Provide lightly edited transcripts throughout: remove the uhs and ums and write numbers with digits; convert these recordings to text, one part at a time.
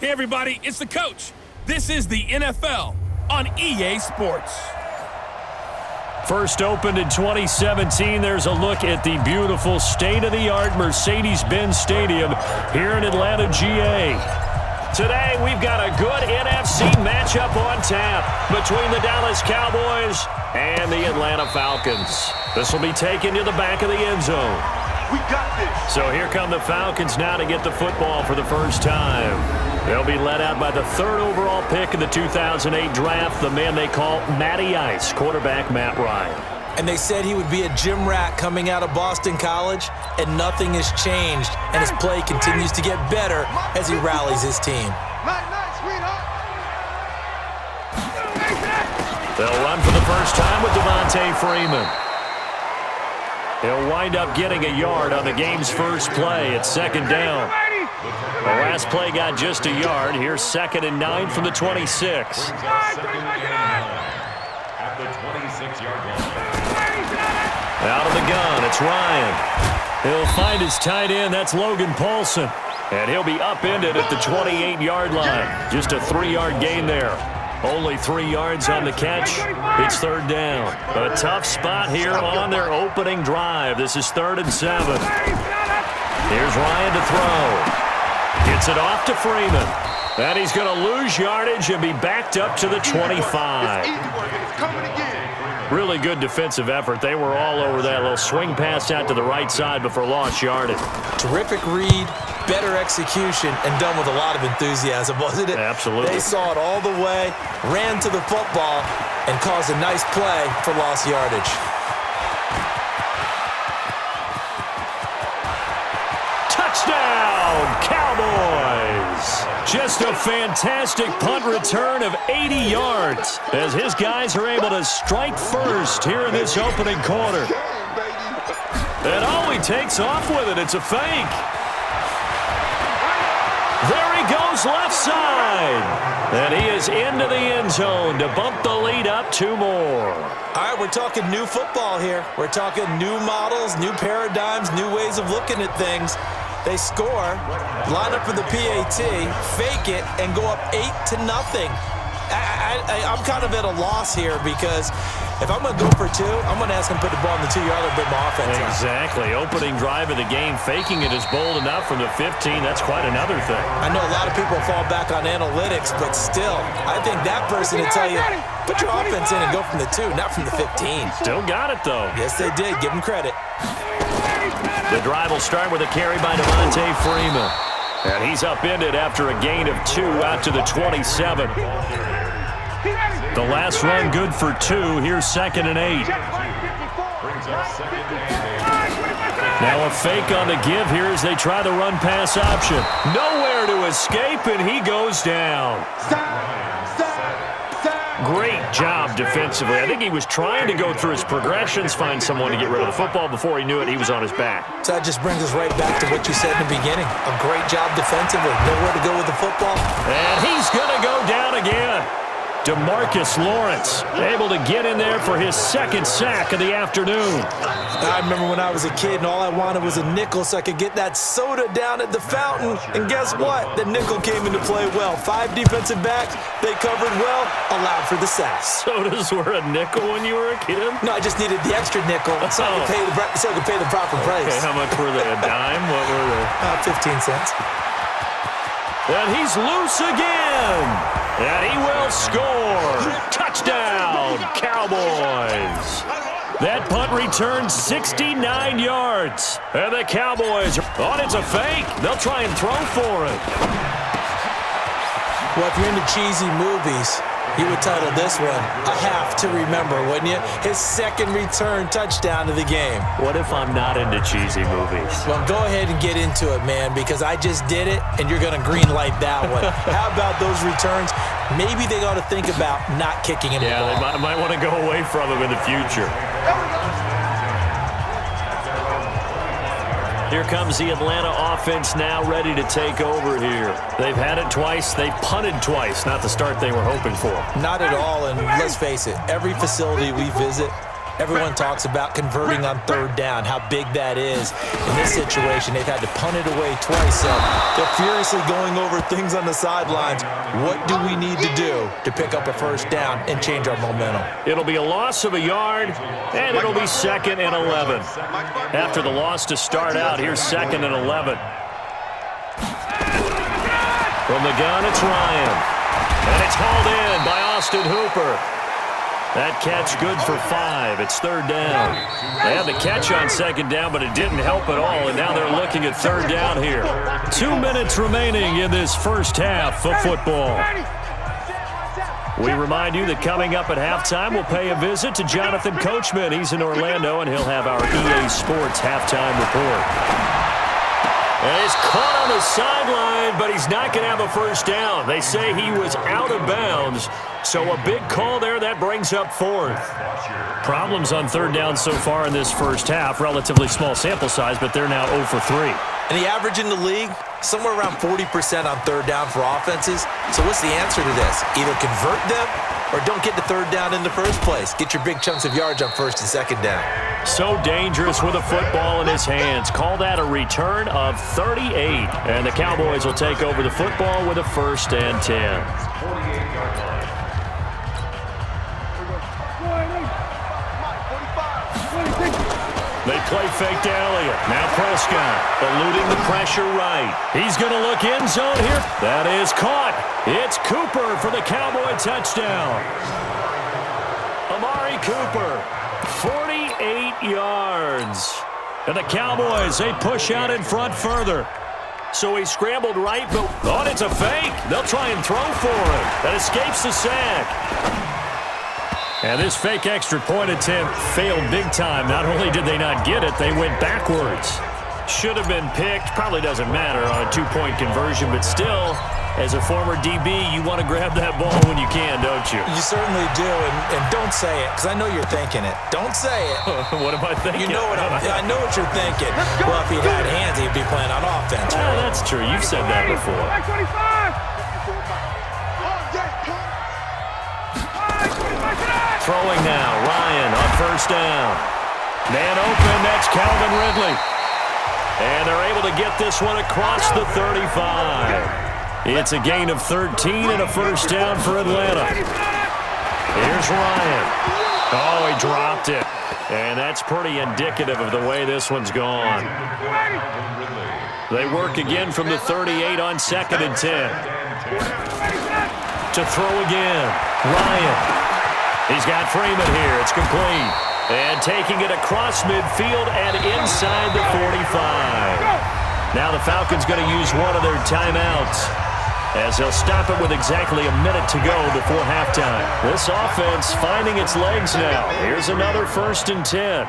Hey, everybody, it's the coach. This is the NFL on EA Sports. First opened in 2017, there's a look at the beautiful state-of-the-art Mercedes-Benz Stadium here in Atlanta, GA. Today, we've got a good NFC matchup on tap between the Dallas Cowboys and the Atlanta Falcons. This will be taken to the back of the end zone. We got this. So here come the Falcons now to get the football for the first time. They'll be led out by the third overall pick in the 2008 draft, the man they call Matty Ice, quarterback Matt Ryan. And they said he would be a gym rat coming out of Boston College, and nothing has changed. And his play continues to get better as he rallies his team. They'll run for the first time with Devontae Freeman. He'll wind up getting a yard on the game's first play. It's second down. The last play got just a yard. Here's 2nd and 9 from the 26. Out of the gun, it's Ryan. He'll find his tight end. That's Logan Paulson. And he'll be upended at the 28-yard line. Just a 3-yard gain there. Only 3 yards on the catch. It's third down. A tough spot here on their opening drive. This is 3rd and 7. Here's Ryan to throw. Gets it off to Freeman. And he's going to lose yardage and be backed up to the 25. Really good defensive effort. They were all over that little swing pass out to the right side before lost yardage. Terrific read, better execution, and done with a lot of enthusiasm, wasn't it? Absolutely. They saw it all the way, ran to the football, and caused a nice play for lost yardage. Touchdown, Cowboys! Just a fantastic punt return of 80 yards as his guys are able to strike first here in this opening quarter. And all he takes off with it, it's a fake. There he goes left side. And he is into the end zone to bump the lead up 2 more. All right, we're talking new football here. We're talking new models, new paradigms, new ways of looking at things. They score, line up for the PAT, fake it, and go up 8-0. I'm kind of at a loss here because if I'm going to go for 2, I'm going to ask him to put the ball in the 2-yard line, bring my offense out. Exactly. Opening drive of the game, faking it is bold enough from the 15. That's quite another thing. I know a lot of people fall back on analytics, but still, I think that person would tell you, put your offense in and go from the 2, not from the 15. Still got it, though. Yes, they did. Give them credit. The drive will start with a carry by Devontae Freeman. And he's upended after a gain of 2 out to the 27. The last run good for 2. Here's 2nd and 8. Now a fake on the give here as they try the run-pass option. Nowhere to escape, and he goes down. Great job defensively. I think he was trying to go through his progressions, find someone to get rid of the football. Before he knew it, he was on his back. So that just brings us right back to what you said in the beginning. A great job defensively. Nowhere to go with the football. And he's going to go down again. DeMarcus Lawrence able to get in there for his 2nd sack of the afternoon. I remember when I was a kid and all I wanted was a nickel so I could get that soda down at the fountain. And guess what? The nickel came into play well. 5 defensive backs, they covered well, allowed for the sack. Sodas were a nickel when you were a kid? No, I just needed the extra nickel so I could pay the proper price. Okay, how much were they? A dime? What were they? 15 cents. And he's loose again. And he will score. Touchdown, Cowboys. That punt returns 69 yards. And the Cowboys are it's a fake. They'll try and throw for it. Well, if you're into cheesy movies, you would title this one A Half to Remember, wouldn't you? His 2nd return touchdown of the game. What if I'm not into cheesy movies? Well, go ahead and get into it, man, because I just did it, and you're going to green light that one. How about those returns? Maybe they ought to think about not kicking him the ball. Yeah, they might want to go away from him in the future. Here comes the Atlanta offense now ready to take over here. They've had it twice. They've punted twice. Not the start they were hoping for. Not at all, and let's face it, every facility we visit, Everyone talks about converting on third down, how big that is. In this situation, they've had to punt it away twice, so they're furiously going over things on the sidelines. What do we need to do to pick up a first down and change our momentum? It'll be a loss of a yard, and it'll be 2nd and 11. After the loss to start out, here's 2nd and 11. From the gun, it's Ryan. And it's hauled in by Austin Hooper. That catch good for 5. It's 3rd down. They had the catch on 2nd down, but it didn't help at all, and now they're looking at 3rd down here. 2 minutes remaining in this first half of football. We remind you that coming up at halftime, we'll pay a visit to Jonathan Coachman. He's in Orlando, and he'll have our EA Sports halftime report. And he's caught on the sideline, but he's not going to have a first down. They say he was out of bounds, so a big call there. That brings up 4th. Problems on 3rd down so far in this first half. Relatively small sample size, but they're now 0 for 3. And the average in the league, somewhere around 40% on 3rd down for offenses. So what's the answer to this? Either convert them or don't get to 3rd down in the first place. Get your big chunks of yards on 1st and 2nd down. So dangerous with a football in his hands. Call that a return of 38. And the Cowboys will take over the football with a 1st and 10. They play fake to Elliott. Now Prescott eluding the pressure right. He's going to look end zone here. That is caught. It's Cooper for the Cowboy touchdown. Amari Cooper, 48 yards. And the Cowboys, they push out in front further. So he scrambled right, but it's a fake. They'll try and throw for him. That escapes the sack. And this fake extra point attempt failed big time. Not only did they not get it, they went backwards. Should have been picked. Probably doesn't matter on a 2-point conversion, but still, as a former DB, you want to grab that ball when you can, don't you? You certainly do, and don't say it, because I know you're thinking it. Don't say it. What am I thinking? You know what I know what you're thinking. Well, if he had hands, he'd be playing on offense. Right? That's true. You've said that before. Throwing now, Ryan on 1st down. Man open, that's Calvin Ridley. And they're able to get this one across the 35. It's a gain of 13 and a 1st down for Atlanta. Here's Ryan. Oh, he dropped it. And that's pretty indicative of the way this one's gone. They work again from the 38 on 2nd and 10. To throw again, Ryan. He's got Freeman here. It's complete. And taking it across midfield and inside the 45. Now the Falcons going to use one of their timeouts as they'll stop it with exactly a minute to go before halftime. This offense finding its legs now. Here's another 1st and 10.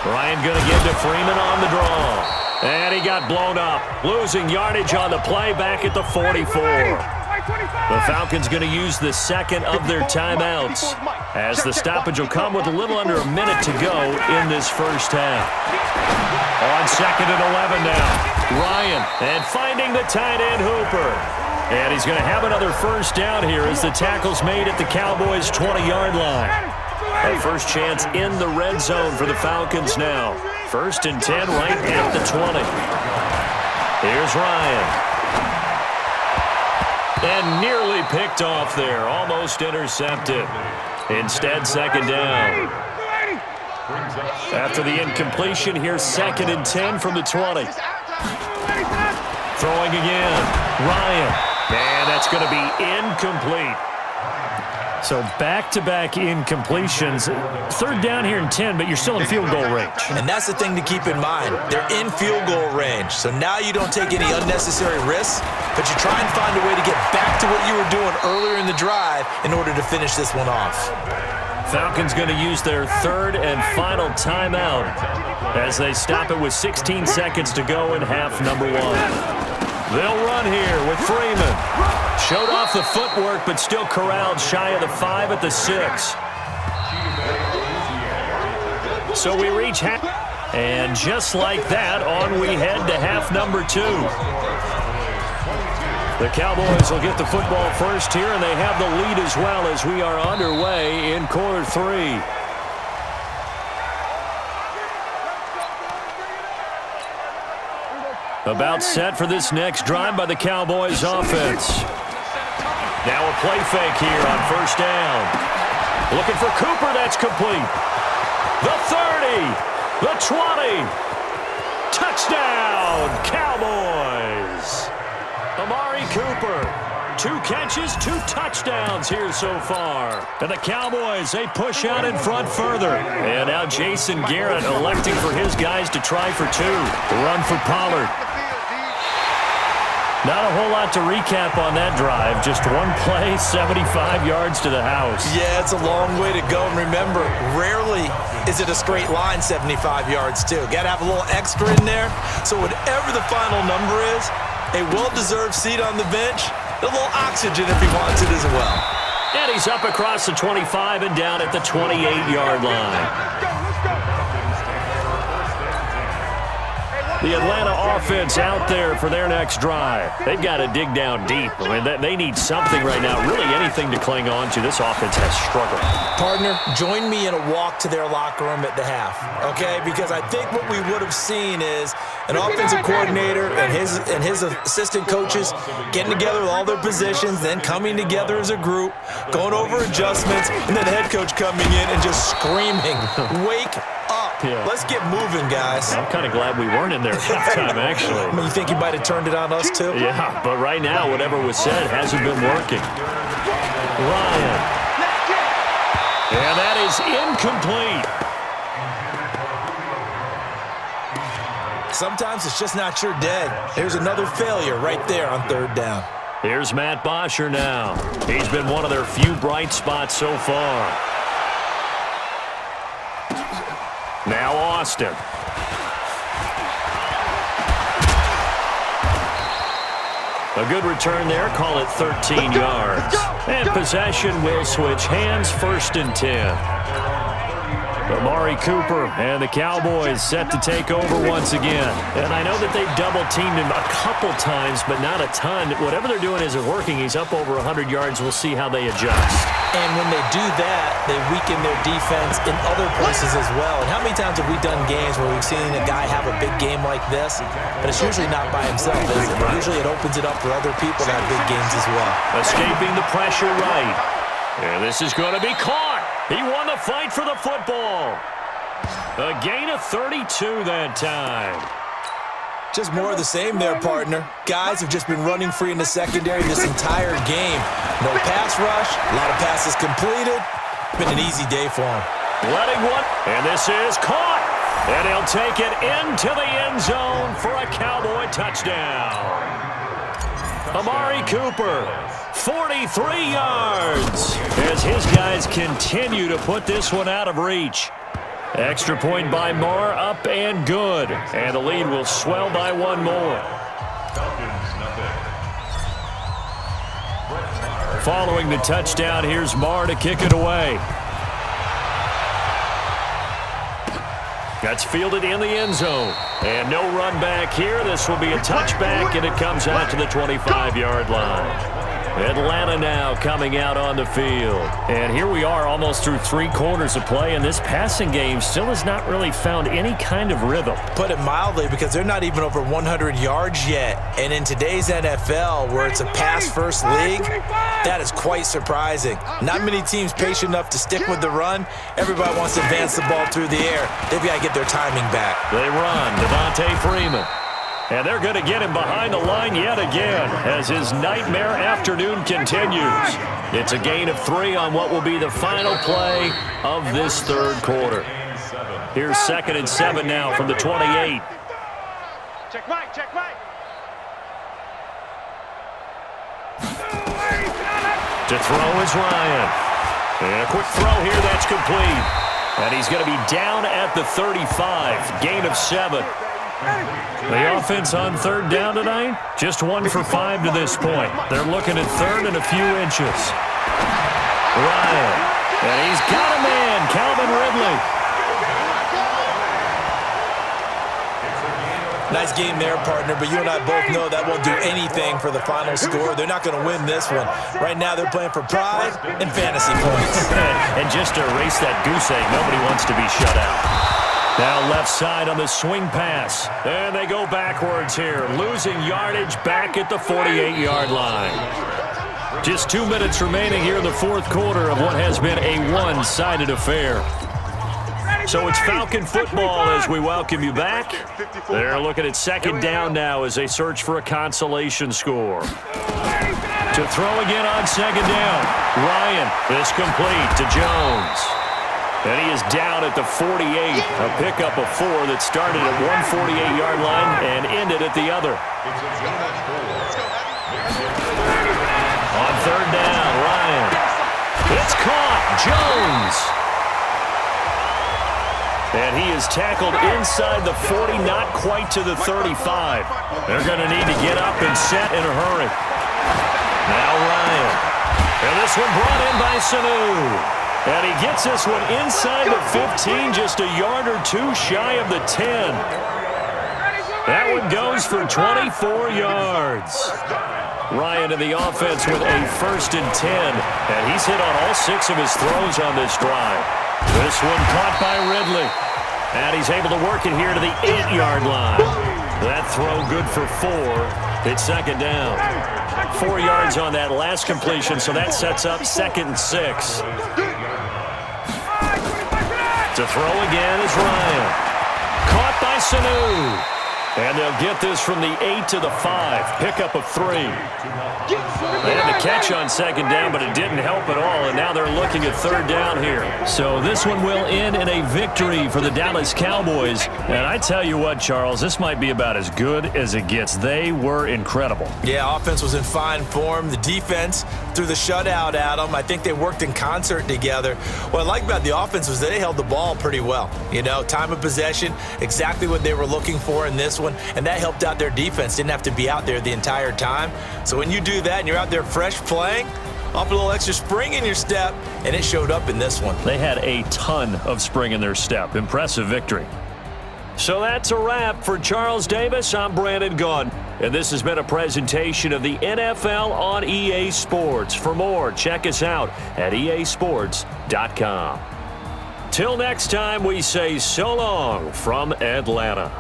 Ryan going to give to Freeman on the draw. And he got blown up. Losing yardage on the play back at the 44. The Falcons going to use the 2nd of their timeouts as the stoppage will come with a little under a minute to go in this first half. On 2nd and 11 now, Ryan, and finding the tight end Hooper. And he's going to have another 1st down here as the tackle's made at the Cowboys' 20-yard line. A first chance in the red zone for the Falcons now. 1st and 10 right at the 20. Here's Ryan. And nearly picked off there. Almost intercepted. Instead, 2nd down. After the incompletion, here's 2nd and 10 from the 20. Throwing again. Ryan. And that's going to be incomplete. So back-to-back incompletions. 3rd down here and 10, but you're still in field goal range. And that's the thing to keep in mind. They're in field goal range. So now you don't take any unnecessary risks, but you try and find a way to get back to what you were doing earlier in the drive in order to finish this one off. Falcons going to use their 3rd and final timeout as they stop it with 16 seconds to go in half number 1. They'll run here with Freeman. Showed off the footwork, but still corralled shy of the 5 at the 6. So we reach half. And just like that, on we head to half number 2. The Cowboys will get the football first here, and they have the lead as well as we are underway in quarter 3. About set for this next drive by the Cowboys offense. Now a play fake here on first down. Looking for Cooper, that's complete. The 30, the 20. Touchdown, Cowboys. Amari Cooper. 2 catches, 2 touchdowns here so far. And the Cowboys, they push out in front further. And now Jason Garrett electing for his guys to try for 2. The run for Pollard. Not a whole lot to recap on that drive. Just one play, 75 yards to the house. Yeah, it's a long way to go. And remember, rarely is it a straight line 75 yards, too. Got to have a little extra in there. So whatever the final number is, a well-deserved seat on the bench, a little oxygen if he wants it as well. And he's up across the 25 and down at the 28-yard line. The Atlanta offense out there for their next drive. They've got to dig down deep. I mean, they need something right now, really anything to cling on to. This offense has struggled. Partner, join me in a walk to their locker room at the half, okay? Because I think what we would have seen is an offensive coordinator and his assistant coaches getting together with all their positions, then coming together as a group, going over adjustments, and then the head coach coming in and just screaming, "Wake up. Yeah. Let's get moving, guys." I'm kind of glad we weren't in there at halftime, actually. I mean, you think he might have turned it on us, too? Yeah, but right now, whatever was said hasn't been working. Ryan. And that is incomplete. Sometimes it's just not your day. There's another failure right there on third down. Here's Matt Bosher now. He's been one of their few bright spots so far. Now Austin. A good return there. Call it 13 yards. And possession will switch hands, 1st and 10. Amari Cooper and the Cowboys set to take over once again. And I know that they've double-teamed him a couple times, but not a ton. Whatever they're doing isn't working. He's up over 100 yards. We'll see how they adjust. And when they do that, they weaken their defense in other places as well. And how many times have we done games where we've seen a guy have a big game like this, but it's usually not by himself, is it? Usually it opens it up for other people to have big games as well. Escaping the pressure right. And this is going to be caught. He won the fight for the football. A gain of 32 that time. Just more of the same there, partner. Guys have just been running free in the secondary this entire game. No pass rush, a lot of passes completed. Been an easy day for him. Letting one, and this is caught. And he'll take it into the end zone for a Cowboy touchdown. Amari Cooper, 43 yards, as his guys continue to put this one out of reach. Extra point by Marr, up and good. And the lead will swell by one more. Following the touchdown, here's Marr to kick it away. That's fielded in the end zone. And no run back here. This will be a touchback, and it comes out to the 25-yard line. Atlanta now coming out on the field. And here we are almost through 3 quarters of play, and this passing game still has not really found any kind of rhythm. Put it mildly, because they're not even over 100 yards yet. And in today's NFL, where it's a pass-first league, that is quite surprising. Not many teams patient enough to stick with the run. Everybody wants to advance the ball through the air. They've got to get their timing back. They run. Devontae Freeman. And they're going to get him behind the line yet again as his nightmare afternoon continues. It's a gain of 3 on what will be the final play of this third quarter. Here's 2nd and 7 now from the 28. Check right, check right. To throw is Ryan. And a quick throw here, that's complete. And he's going to be down at the 35. Gain of 7. The offense on third down tonight, just 1 for 5 to this point. They're looking at third and a few inches. Ryan, and he's got a man, Calvin Ridley. Nice game there, partner, but you and I both know that won't do anything for the final score. They're not going to win this one. Right now, they're playing for pride and fantasy points. And just to erase that goose egg, nobody wants to be shut out. Now left side on the swing pass. And they go backwards here, losing yardage back at the 48-yard line. Just 2 minutes remaining here in the fourth quarter of what has been a one-sided affair. So it's Falcon football as we welcome you back. They're looking at second down now as they search for a consolation score. To throw again on second down. Ryan is complete to Jones. And he is down at the 48. A pickup of 4 that started at one 48-yard line and ended at the other. On third down, Ryan. It's caught. Jones. And he is tackled inside the 40, not quite to the 35. They're going to need to get up and set in a hurry. Now Ryan. And this one brought in by Sanu. And he gets this one inside the 15, just a yard or 2 shy of the 10. That one goes for 24 yards. Ryan in the offense with a 1st and 10. And he's hit on all 6 of his throws on this drive. This one caught by Ridley. And he's able to work it here to the 8-yard line. That throw good for 4. It's second down. 4 yards on that last completion, so that sets up 2nd and 6. To throw again is Ryan. Caught by Sanu. And they'll get this from the 8 to the 5. Pickup of 3. They had the catch on second down, but it didn't help at all, and now they're looking at third down here. So this one will end in a victory for the Dallas Cowboys. And I tell you what, Charles, this might be about as good as it gets. They were incredible. Yeah, offense was in fine form. The defense threw the shutout at them. I think they worked in concert together. What I like about the offense was that they held the ball pretty well. You know, time of possession, exactly what they were looking for in this one, and that helped out their defense. Didn't have to be out there the entire time. So when you do that and you're out there fresh playing, up a little extra spring in your step, and it showed up in this one. They had a ton of spring in their step. Impressive victory. So that's a wrap for Charles Davis. I'm Brandon Gaudin, and this has been a presentation of the NFL on EA Sports. For more, check us out at easports.com. Till next time, we say so long from Atlanta.